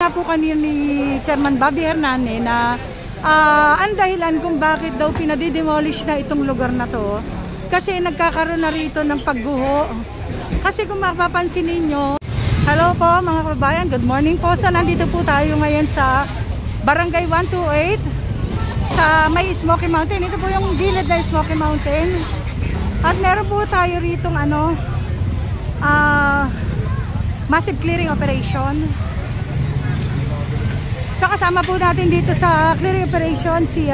nga po kanina ni Chairman Bobby Hernane na ang dahilan kung bakit daw pinadidemolish na itong lugar na to kasi nagkakaroon na rito ng pagguho. Kasi kung mapapansin ninyo, hello po mga kababayan, good morning po. So nandito po tayo ngayon sa Barangay 128 sa may Smoky Mountain. Ito po yung gilid na Smoky Mountain. At meron po tayo rito massive clearing operation. So kasama po natin dito sa clearing operation si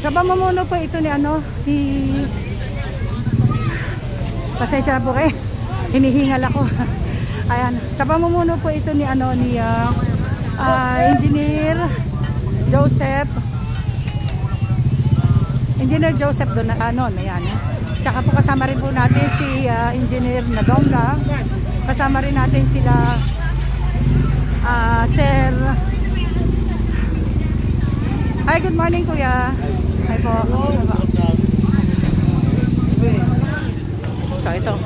kapamumuno po ito ni pasensya na po kayo, hinihingal ako. Ayan, sa pamumuno po ito ni Engineer Joseph Donanon, ayan. Tsaka po kasama rin po natin si Engineer Nadonga. Kasama rin natin sila Sir. Hi, good morning kuya. Hi po. So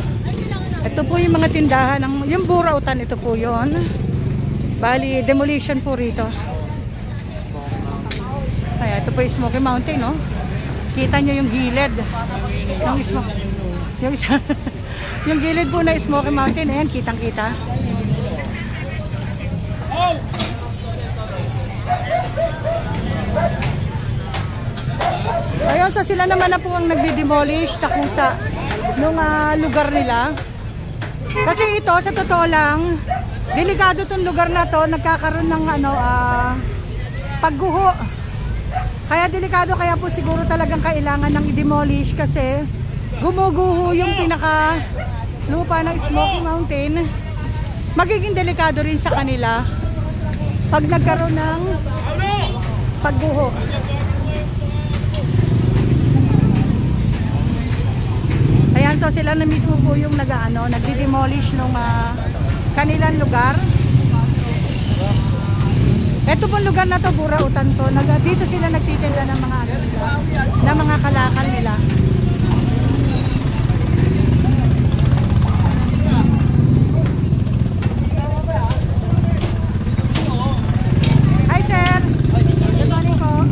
ito po yung mga tindahan ng yung burautan, ito po yon. Bali demolition po rito. Ay, ito po yung Smoky Mountain, no? Kita nyo yung gilid yung gilid po na Smoky Mountain. Ayan, kitang kita. Ayun, so sila naman na po ang nagdi-demolish na kung sa nung lugar nila. Kasi ito, sa totoo lang, delikado tong lugar na to, nagkakaroon ng pagguho. Kaya delikado, kaya po siguro talagang kailangan ng i-demolish kasi gumuguho yung pinaka lupa ng Smoky Mountain. Magiging delikado rin sa kanila pag nagkaroon ng pagguho. Ayan, so sila na mismo po yung nagdi-demolish ng kanilang lugar. Ito pong lugar na to, burautan to. Dito sila nagtitinda ng mga kalakal nila. Hi sir. Good morning po.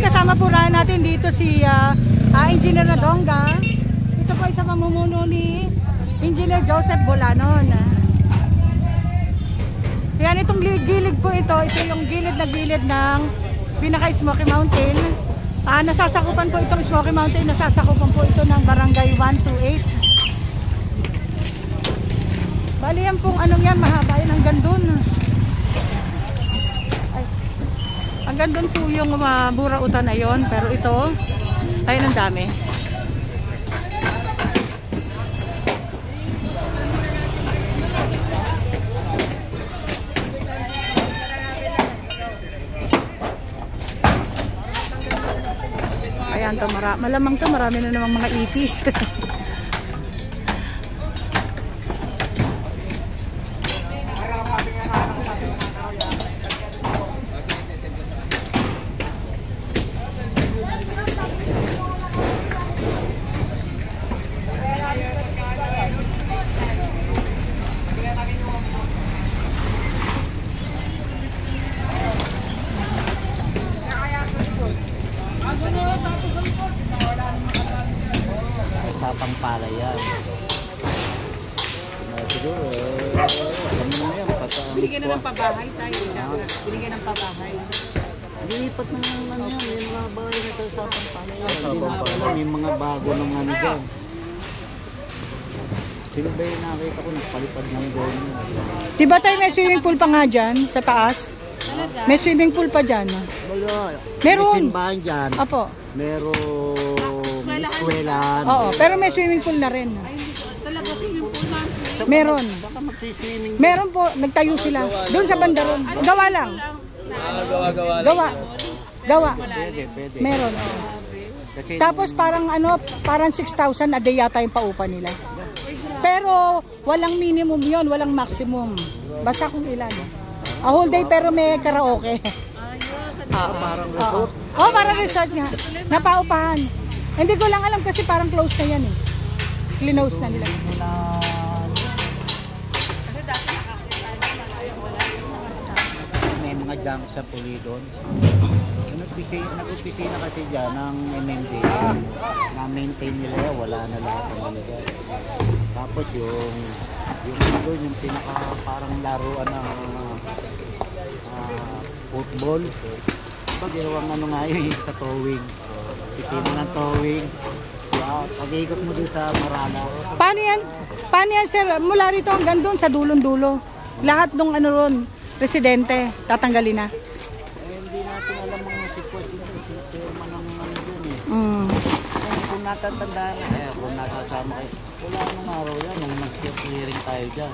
Kasama po natin dito si Engineer Nadonga. Ito po ay sa pamumuno ni Engineer Joseph Bolanon. Yan, itong gilid po ito yung gilid ng pinaka Smoky Mountain. Nasasakupan po itong Smoky Mountain, nasasakupan po ito ng Barangay 128. Bali yan pong yan, mahaba yan hanggang dun. Hanggang doon po yung burautan na yon, pero ito ay ang dami. Ayan, malamang to marami na namang mga ipis. Sapang pala yan. Siguro, alam mo na yan. Binigyan na ng pabahay tayo. Binigyan ng pabahay. Lilipat na naman yan. May mga bahay na sa sapang pala yan. Hindi na pala. May mga bago ng dyan. Sino ba yung nakita ko nagpalipad ng doon? Diba tayo may swimming pool pa nga dyan sa taas? May swimming pool pa dyan. Wala. Meron. May simbahan dyan. Apo. Meron eskwelahan. Oo, pero may swimming pool na rin. Talaga swimming pool na. Meron. Baka magsiswimming. Meron po, nagtayo sila. Doon sa bandaron. Gawa lang. Gawa. Pwede. Meron. Kasi Tapos parang parang 6,000 a day yata yung paupa nila. Pero walang minimum yon, walang maximum. Basta kung ilan. A whole day pero may karaoke. parang resort. Oh, parang resort nga. Napaupahan. Hindi ko lang alam kasi parang close na yan eh. Close na nila. May mga junk sa Pulidon. Nag-opisina kasi dyan ng MMD. Na-maintain nila yan, wala na lahat ng ano dyan. Tapos yung pinaka parang laruan ng football. Diba ginawang ano nga yun sa towing. Opisina ng towing. Pag-ikot mo dun sa Marala. Paano yan sir? Mula rito hanggang doon sa dulong-dulo. Lahat ng ano ron, residente, tatanggalin na. Hindi natin alam mga sitwasyon dun. Pirma ng ano dun eh. Mm. Kung natatandaan, kung nakasama kayo, wala nung araw yan, nung nag-clearing tayo dyan.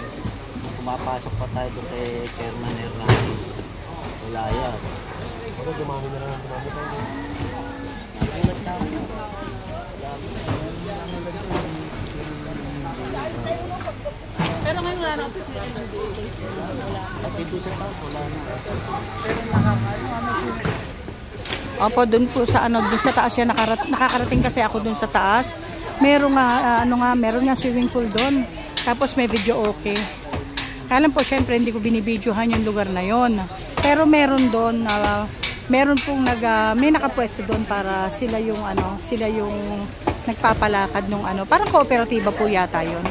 Nung pumapasok pa tayo doon kay Chairman Hernandez. Wala yan. Pero dumami na lang dumami tayo. Nagulat na ako. Pero ngayon wala na ako sa At dito sa taas, wala na. Opo, doon po sa doon sa taas yan nakakarating kasi ako doon sa taas. Meron nga swimming pool doon. Tapos may video okay. Kaya lang po syempre hindi ko binibidyohan yung lugar na yon. Pero meron doon meron pong may nakapwesto doon para sila yung nagpapalakad nung parang kooperatiba po yata yon.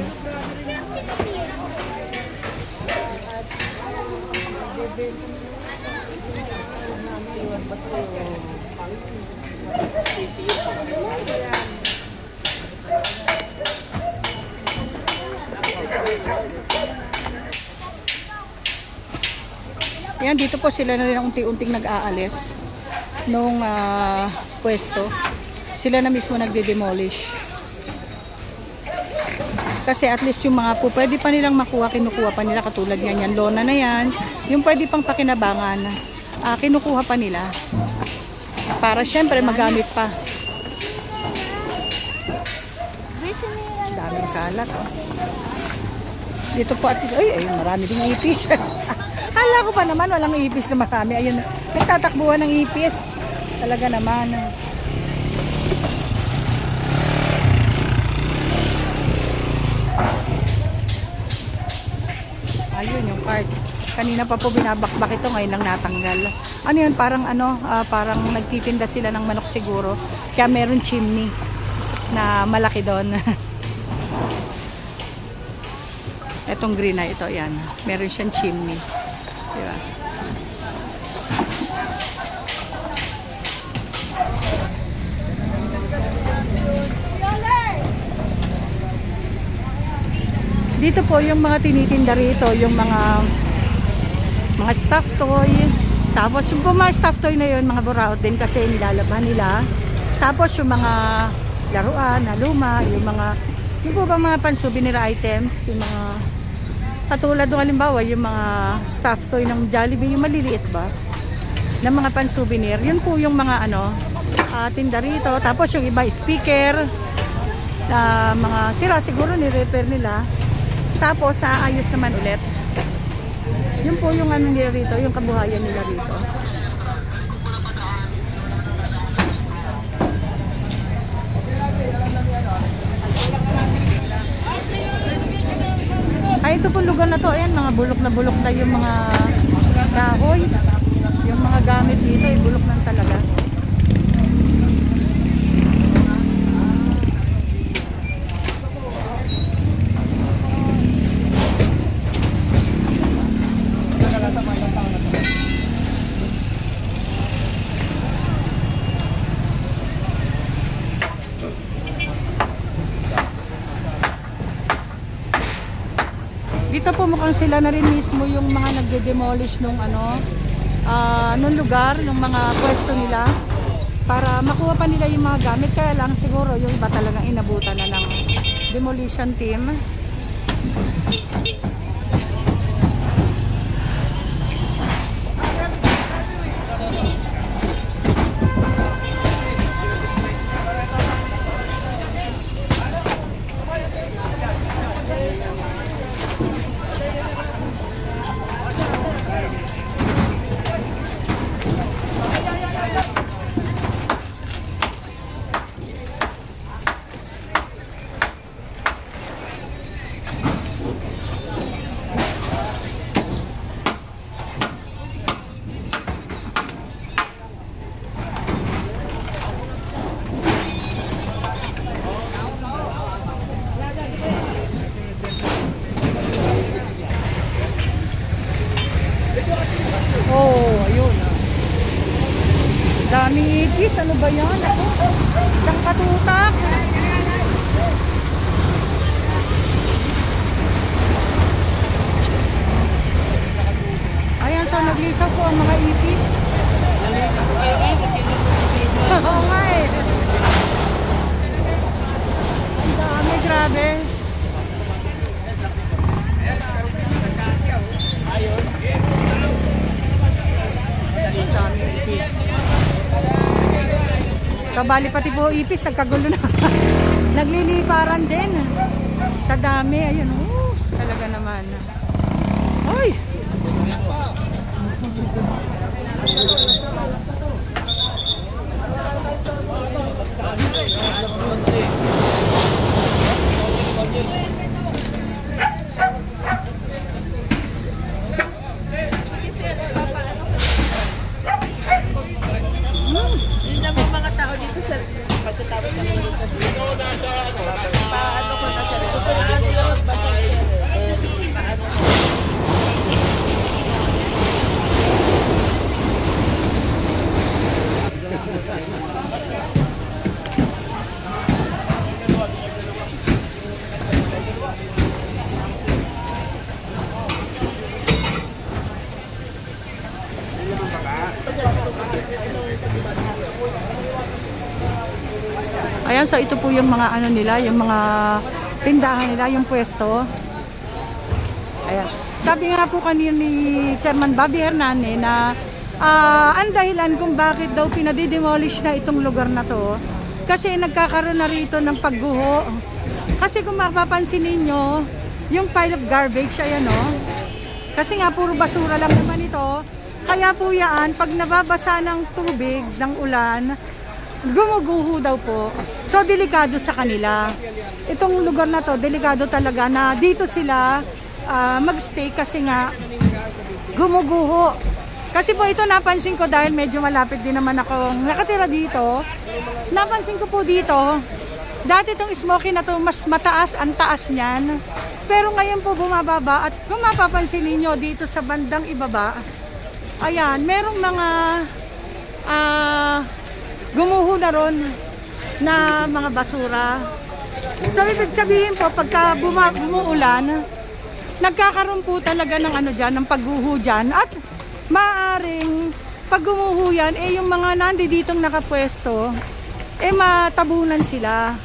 Yan, dito po sila na rin unti-unting nag-aalis nung pwesto. Sila na mismo nagde-demolish. Kasi at least yung mga po pwede pa nilang makuha, kinukuha pa nila katulad yan, lona na yan. Yung pwede pang pakinabangan, kinukuha pa nila. Para syempre magamit pa. Daming kalat. Dito po at ay marami ding ipis. Kala ko pa naman walang ipis na marami. Ayun, nagtatakbuhan ng ipis. Talaga naman. Ayun yung card. Kanina pa po binabakbak ito, ngayon lang natanggal. Ano yun, parang parang nagtitinda sila ng manok siguro. Kaya meron chimney na malaki doon. Etong green na ito, yan. Meron siyang chimney. Diba? Dito po yung mga tinitinda rito, yung mga stuffed toy. Tapos yung mga stuffed toy na yun, mga buraot din kasi nilalaban nila. Tapos yung mga laruan na luma, yung po ba mga pan-souvenir items, yung mga katulad ng halimbawa, yung mga stuffed toy ng Jollibee, yung maliliit ba? Na mga pan-souvenir. Yun po yung mga tinda rito. Tapos yung iba speaker, mga sira siguro ni-repair nila. Tapos ayos naman ulit. Yun po yung nila rito, yung kabuhayan nila rito. Ay, ito po lugar na to, ayan, mga bulok na yung mga kahoy. Yung mga gamit dito, ay bulok na talaga. Dito po mukhang sila na rin mismo yung mga nagde-demolish nung nung lugar, nung mga pwesto nila para makuha pa nila yung mga gamit. Kaya lang siguro yung iba talagang inabutan na ng demolition team. ba yan? Isang katutak. Ayan, so naglisaw po ang mga ipis. Oo nga eh. Ang dami, grabe. So, bali pati po ipis, nagkagulo na. Nagliliparan din. Sa dami, ayun. Talaga naman. Uy! Ayan, so ito po yung mga ano nila, yung mga tindahan nila, yung pwesto. Ayan. Sabi nga po kanina ni Chairman Bobby Hernane na ang dahilan kung bakit daw pinadidemolish na itong lugar na to kasi nagkakaroon na rito ng pagguho. Kasi kung mapapansin ninyo, yung pile of garbage, ayan o. Kasi nga puro basura lang naman ito. Kaya po yan, pag nababasa ng tubig, ng ulan, gumuguho daw po. So, delikado sa kanila. Itong lugar na to, delikado talaga na dito sila magstay kasi nga gumuguho. Kasi po ito napansin ko dahil medyo malapit din naman ako nakatira dito. Napansin ko po dito, dati itong smoky na to mas mataas, ang taas niyan. Pero ngayon po bumababa at kung mapapansin niyo dito sa bandang ibaba, ayan, merong mga gumuho na ron na mga basura. So, ibig sabihin po, pagka bumuulan, nagkakaroon po talaga ng ano dyan, ng pagguho dyan. At maaring, pag gumuho yan, eh yung mga nanditong nakapwesto, eh matabunan sila.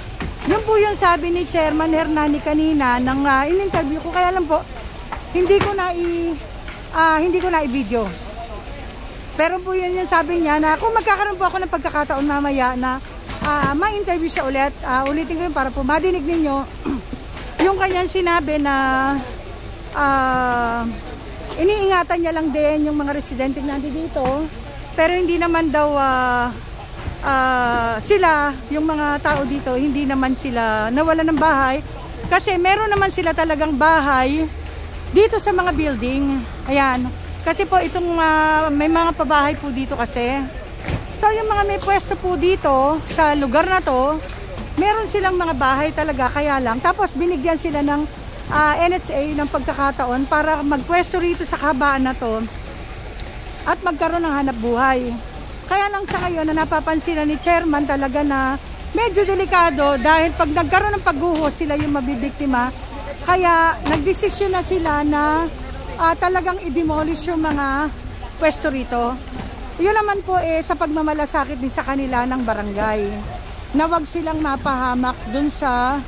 Yun po yung sabi ni Chairman Hernane kanina nang in-interview ko. Kaya lang po, hindi ko na i-video. Pero po yun yung sabi niya na kung magkakaroon po ako ng pagkakataon mamaya na ma-interview siya ulit, ulitin ko yun para po madinig ninyo yung kanyang sinabi na iniingatan niya lang din yung mga residente na dito, pero hindi naman daw sila, yung mga tao dito, hindi naman sila nawala ng bahay kasi meron naman sila talagang bahay dito sa mga building. Ayan. Kasi po itong may mga pabahay po dito kasi. So yung mga may pwesto po dito sa lugar na to, meron silang mga bahay talaga kaya lang. Tapos binigyan sila ng NHA ng pagkakataon para magpwesto rito sa kahabaan na to at magkaroon ng hanap buhay. Kaya lang sa ngayon na napapansin ni Chairman talaga na medyo delikado dahil pag nagkaroon ng pagguho sila yung mabibiktima. Kaya nagdesisyon na sila na talagang i-demolish yung mga pwesto rito. Yun naman po sa pagmamalasakit din sa kanila ng barangay. Na wag silang mapahamak dun sa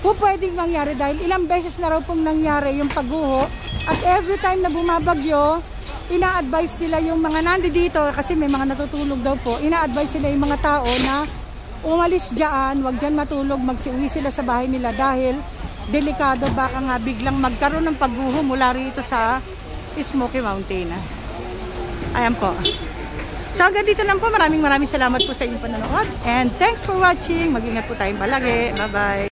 pwedeng mangyari dahil ilang beses na raw pong nangyari yung pagguho at every time na bumabagyo, ina-advise nila yung mga nandito kasi may mga natutulog daw po, ina-advise nila yung mga tao na umalis dyan, wag dyan matulog, magsiuwi sila sa bahay nila dahil delikado baka nga biglang magkaroon ng pagguho mula rito sa Smoky Mountain. Ayan po. So hanggang dito lang po. Maraming salamat po sa inyong panonood. And thanks for watching. Mag-ingat po tayong palagi. Bye-bye.